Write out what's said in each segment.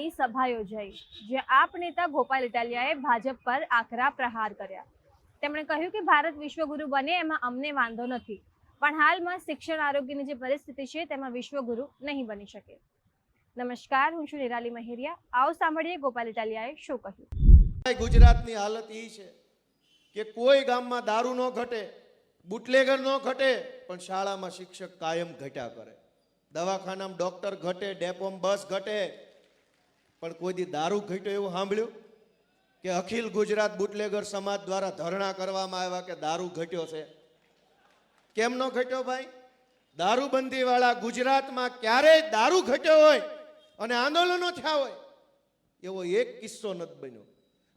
વિરોધની સભા યોજાઈ, જે આપ નેતા ગોપાલ ઇટાલિયાએ ભાજપ પર આકરા પ્રહાર કર્યા. તેમણે કહ્યું કે ભારત વિશ્વગુરુ બને એમાં અમને વાંધો નથી, પણ હાલમાં શિક્ષણ આરોગ્યની જે પરિસ્થિતિ છે તેમાં વિશ્વગુરુ નહીં બની શકે. નમસ્કાર, હું છું નિરાલી મહેરિયા. આવો સાંભળીએ ગોપાલ ઇટાલિયાએ શું કહ્યું. ગુજરાતની હાલત એ છે કે કોઈ ગામમાં દારૂ ન ઘટે, બુટલેગર ન ઘટે, પણ શાળામાં શિક્ષક કાયમ ઘટ્યા કરે. દવાખાનામાં ડોક્ટર ઘટે, ડેપોમાં બસ ઘટે, પણ કોઈ દી દારૂ ઘટ્યો એવું સાંભળ્યું? કે અખિલ ગુજરાત બુટલેગર સમાજ દ્વારા ધરણા કરવામાં આવ્યા કે દારૂ ઘટ્યો છે. કેમ નો ઘટ્યો ભાઈ? દારૂબંધી વાળા ગુજરાતમાં ક્યારેય દારૂ ઘટ્યો હોય અને આંદોલનો થયા હોય એવો એક કિસ્સો નથી બન્યો.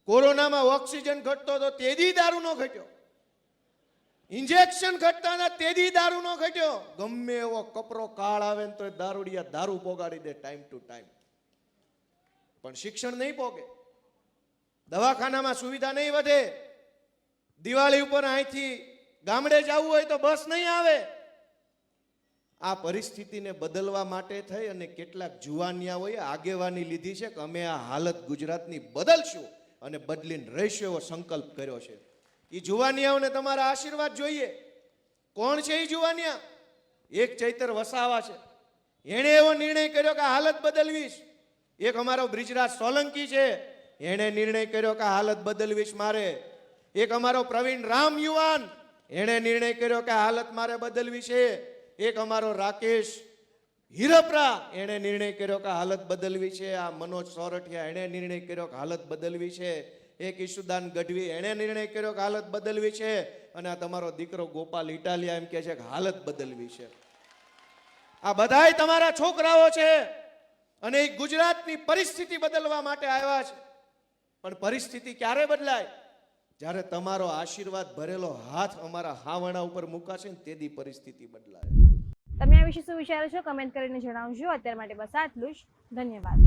કોરોનામાં ઓક્સિજન ઘટતો તો તેદી દારૂ નો ઘટ્યો, ઇન્જેક્શન ઘટતા હતા તેદી દારૂ નો ઘટ્યો. ગમે એવો કપરો કાળ આવે ને તો દારૂડિયા દારૂ પોગાડી દે ટાઈમ ટુ ટાઈમ, પણ શિક્ષણ નહીં પોગે. દવાખાનામાં સુવિધા નહીં વધે. દિવાળી ઉપર અહીંથી ગામડે જવું હોય તો બસ નહીં આવે. આ પરિસ્થિતિને બદલવા માટે થઈ અને કેટલાક જુવાનિયાઓએ આગેવાની લીધી છે કે અમે આ હાલત ગુજરાતની બદલશું અને બદલીને રહીશું એવો સંકલ્પ કર્યો છે. એ જુવાનિયાઓને તમારા આશીર્વાદ જોઈએ. કોણ છે એ જુવાનિયા? એક ચૈતર વસાવા છે, એણે એવો નિર્ણય કર્યો કે હાલત બદલવીશ. એક અમારો બ્રિજરાજ સોલંકી છે, એણે નિર્ણય કર્યો કે હાલત બદલવીશ મારે. એક અમારો પ્રવીણ રામ યુવાન, એણે નિર્ણય કર્યો કે હાલત મારે બદલવી છે. એક અમારો રાકેશ હિરપરા, એણે નિર્ણય કર્યો કે હાલત બદલવી છે. આ મનોજ સોરઠિયા, એણે નિર્ણય કર્યો કે હાલત બદલવી છે. એક ઈશુદાન ગઢવી, એણે નિર્ણય કર્યો કે હાલત બદલવી છે. અને આ તમારો દીકરો ગોપાલ ઇટાલિયા એમ કહે છે કે હાલત બદલવી છે. આ બધાય તમારા છોકરાઓ છે અને એ ગુજરાતની પરિસ્થિતિ બદલવા માટે આવ્યા છે. પણ પરિસ્થિતિ ક્યારે બદલાય? જ્યારે તમારો આશીર્વાદ ભરેલો હાથ અમારા હાવણા ઉપર મુકાશે ને તેથી પરિસ્થિતિ બદલાય. તમે આ વિશે શું વિચારો છો? કમેન્ટ કરીને જણાવજો. અત્યાર માટે બસ આટલું જ. ધન્યવાદ.